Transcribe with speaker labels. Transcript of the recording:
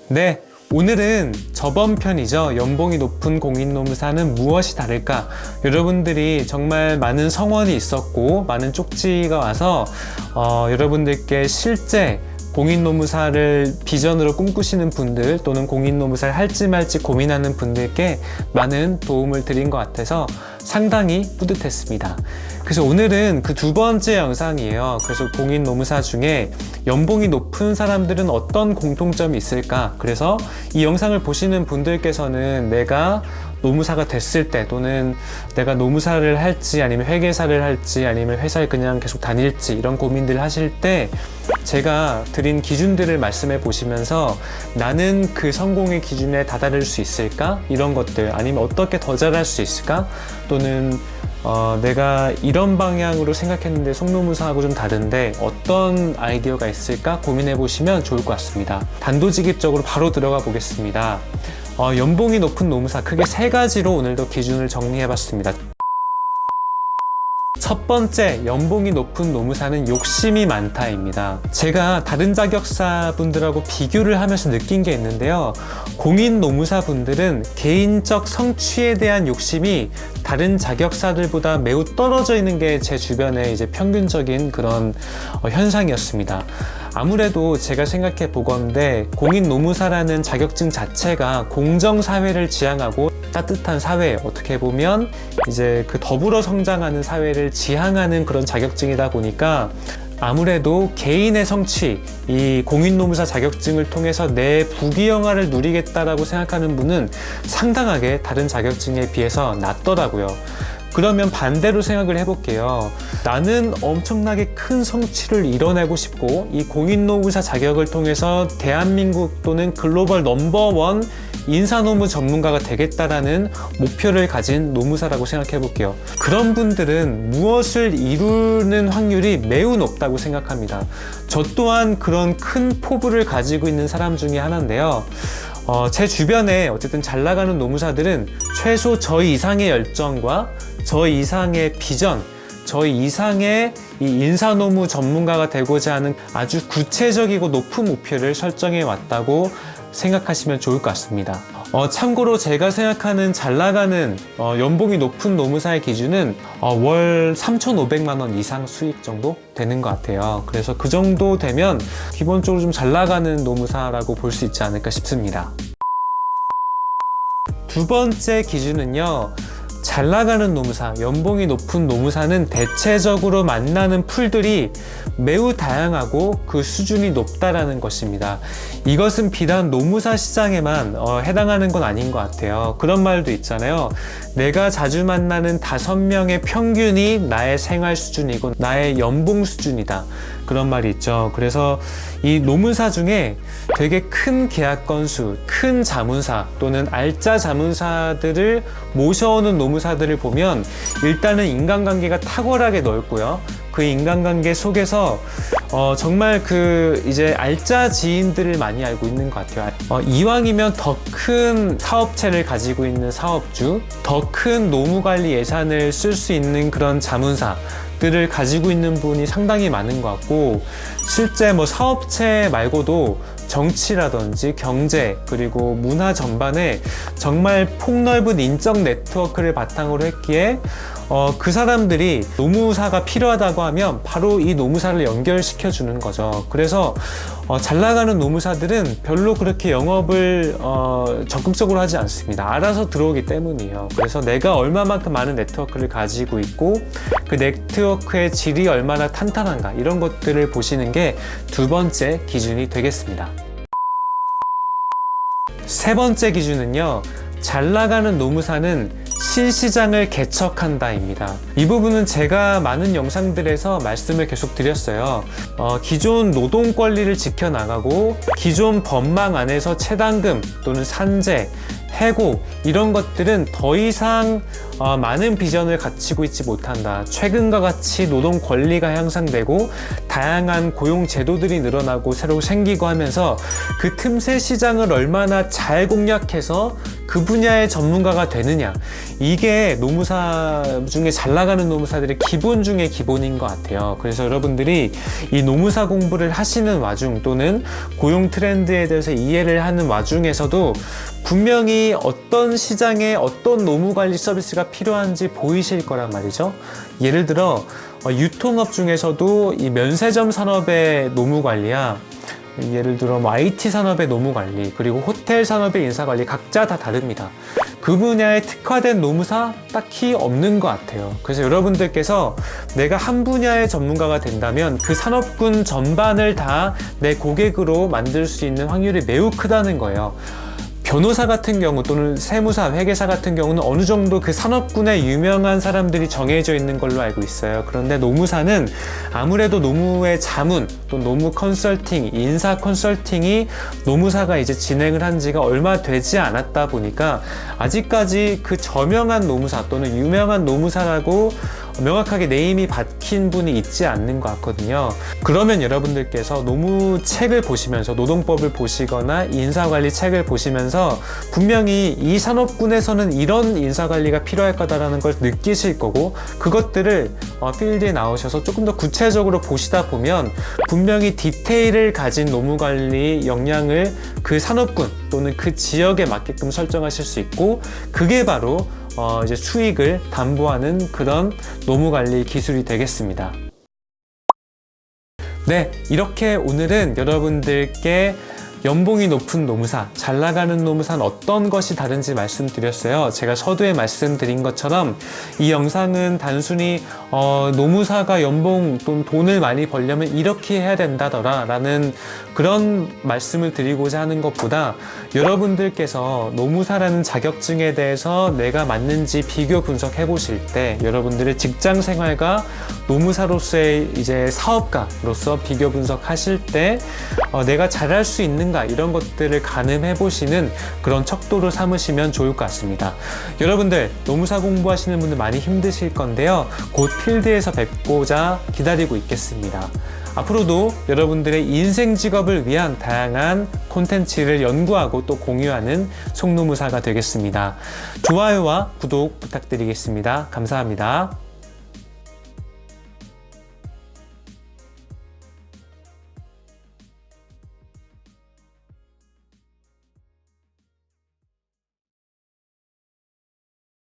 Speaker 1: 네, 오늘은 저번 편이죠. 연봉이 높은 공인노무사는 무엇이 다를까? 여러분들이 정말 많은 성원이 있었고 많은 쪽지가 와서 여러분들께 실제 공인노무사를 비전으로 꿈꾸시는 분들 또는 공인노무사를 할지 말지 고민하는 분들께 많은 도움을 드린 것 같아서 상당히 뿌듯했습니다. 그래서 오늘은 그 두 번째 영상이에요. 그래서 공인노무사 중에 연봉이 높은 사람들은 어떤 공통점이 있을까? 그래서 이 영상을 보시는 분들께서는 내가 노무사가 됐을 때 또는 내가 노무사를 할지 아니면 회계사를 할지 아니면 회사에 그냥 계속 다닐지 이런 고민들 하실 때 제가 드린 기준들을 말씀해 보시면서 나는 그 성공의 기준에 다다를 수 있을까? 이런 것들 아니면 어떻게 더 잘할 수 있을까? 또는 내가 이런 방향으로 생각했는데 송노무사하고 좀 다른데 어떤 아이디어가 있을까 고민해 보시면 좋을 것 같습니다. 단도직입적으로 바로 들어가 보겠습니다. 연봉이 높은 노무사 크게 세 가지로 오늘도 기준을 정리해 봤습니다. 첫 번째, 연봉이 높은 노무사는 욕심이 많다입니다. 제가 다른 자격사 분들하고 비교를 하면서 느낀 게 있는데요. 공인 노무사 분들은 개인적 성취에 대한 욕심이 다른 자격사들보다 매우 떨어져 있는 게 제 주변에 이제 평균적인 그런 현상이었습니다. 아무래도 제가 생각해 보건대 공인 노무사라는 자격증 자체가 공정사회를 지향하고 따뜻한 사회, 어떻게 보면 이제 그 더불어 성장하는 사회를 지향하는 그런 자격증이다 보니까 아무래도 개인의 성취, 이 공인노무사 자격증을 통해서 내 부귀영화를 누리겠다라고 생각하는 분은 상당하게 다른 자격증에 비해서 낮더라고요. 그러면 반대로 생각을 해볼게요. 나는 엄청나게 큰 성취를 이뤄내고 싶고 이 공인노무사 자격을 통해서 대한민국 또는 글로벌 넘버원 인사노무 전문가가 되겠다라는 목표를 가진 노무사라고 생각해 볼게요. 그런 분들은 무엇을 이루는 확률이 매우 높다고 생각합니다. 저 또한 그런 큰 포부를 가지고 있는 사람 중에 하나인데요. 제 주변에 어쨌든 잘 나가는 노무사들은 최소 저 이상의 열정과 저 이상의 비전, 저 이상의 이 인사노무 전문가가 되고자 하는 아주 구체적이고 높은 목표를 설정해 왔다고 생각하시면 좋을 것 같습니다. 참고로 제가 생각하는 잘 나가는 연봉이 높은 노무사의 기준은 월 3,500만 원 이상 수익 정도 되는 것 같아요. 그래서 그 정도 되면 기본적으로 좀 잘 나가는 노무사라고 볼 수 있지 않을까 싶습니다. 두 번째 기준은요. 잘 나가는 노무사, 연봉이 높은 노무사는 대체적으로 만나는 풀들이 매우 다양하고 그 수준이 높다라는 것입니다. 이것은 비단 노무사 시장에만 해당하는 건 아닌 것 같아요. 그런 말도 있잖아요. 내가 자주 만나는 5명의 평균이 나의 생활 수준이고 나의 연봉 수준이다. 그런 말이 있죠. 그래서 이 노무사 중에 되게 큰 계약 건수, 큰 자문사 또는 알짜 자문사들을 모셔오는 노무사들을 보면 일단은 인간관계가 탁월하게 넓고요. 그 인간관계 속에서 정말 그 이제 알짜 지인들을 많이 알고 있는 것 같아요. 이왕이면 더 큰 사업체를 가지고 있는 사업주, 더 큰 노무관리 예산을 쓸 수 있는 그런 자문사 들을 가지고 있는 분이 상당히 많은 것 같고 실제 뭐 사업체 말고도 정치라든지 경제 그리고 문화 전반에 정말 폭넓은 인적 네트워크를 바탕으로 했기에 그 사람들이 노무사가 필요하다고 하면 바로 이 노무사를 연결시켜 주는 거죠. 그래서 잘 나가는 노무사들은 별로 그렇게 영업을 적극적으로 하지 않습니다. 알아서 들어오기 때문이에요. 그래서 내가 얼마만큼 많은 네트워크를 가지고 있고 그 네트워크의 질이 얼마나 탄탄한가 이런 것들을 보시는 게 두 번째 기준이 되겠습니다. 세 번째 기준은요. 잘 나가는 노무사는 신시장을 개척한다입니다. 이 부분은 제가 많은 영상들에서 말씀을 계속 드렸어요. 기존 노동 권리를 지켜나가고 기존 법망 안에서 체당금 또는 산재, 해고 이런 것들은 더 이상 많은 비전을 갖추고 있지 못한다. 최근과 같이 노동 권리가 향상되고 다양한 고용 제도들이 늘어나고 새로 생기고 하면서 그 틈새 시장을 얼마나 잘 공략해서 그 분야의 전문가가 되느냐, 이게 노무사 중에 잘 나가는 노무사들의 기본 중에 기본인 것 같아요. 그래서 여러분들이 이 노무사 공부를 하시는 와중 또는 고용 트렌드에 대해서 이해를 하는 와중에서도 분명히 어떤 시장에 어떤 노무관리 서비스가 필요한지 보이실 거란 말이죠. 예를 들어 유통업 중에서도 이 면세점 산업의 노무관리야, 예를 들어 IT 산업의 노무관리, 그리고 호텔 산업의 인사관리, 각자 다 다릅니다. 그 분야에 특화된 노무사 딱히 없는 것 같아요. 그래서 여러분들께서 내가 한 분야의 전문가가 된다면 그 산업군 전반을 다 내 고객으로 만들 수 있는 확률이 매우 크다는 거예요. 변호사 같은 경우 또는 세무사, 회계사 같은 경우는 어느 정도 그 산업군에 유명한 사람들이 정해져 있는 걸로 알고 있어요. 그런데 노무사는 아무래도 노무의 자문, 또 노무 컨설팅, 인사 컨설팅이 노무사가 이제 진행을 한 지가 얼마 되지 않았다 보니까 아직까지 그 저명한 노무사 또는 유명한 노무사라고 명확하게 네임이 박힌 분이 있지 않는 것 같거든요. 그러면 여러분들께서 노무 책을 보시면서, 노동법을 보시거나 인사관리 책을 보시면서 분명히 이 산업군에서는 이런 인사관리가 필요할 거다라는 걸 느끼실 거고, 그것들을 필드에 나오셔서 조금 더 구체적으로 보시다 보면 분명히 디테일을 가진 노무관리 역량을 그 산업군 또는 그 지역에 맞게끔 설정하실 수 있고, 그게 바로 이제 수익을 담보하는 그런 노무관리 기술이 되겠습니다. 네, 이렇게 오늘은 여러분들께 연봉이 높은 노무사, 잘 나가는 노무사는 어떤 것이 다른지 말씀드렸어요. 제가 서두에 말씀드린 것처럼 이 영상은 단순히 노무사가 연봉 또는 돈을 많이 벌려면 이렇게 해야 된다더라 라는 그런 말씀을 드리고자 하는 것보다, 여러분들께서 노무사라는 자격증에 대해서 내가 맞는지 비교 분석해 보실 때, 여러분들의 직장 생활과 노무사로서의 이제 사업가로서 비교 분석하실 때 내가 잘할 수 있는가, 이런 것들을 가늠해 보시는 그런 척도로 삼으시면 좋을 것 같습니다. 여러분들 노무사 공부하시는 분들 많이 힘드실 건데요, 곧 필드에서 뵙고자 기다리고 있겠습니다. 앞으로도 여러분들의 인생 직업을 위한 다양한 콘텐츠를 연구하고 또 공유하는 송노무사가 되겠습니다. 좋아요와 구독 부탁드리겠습니다. 감사합니다.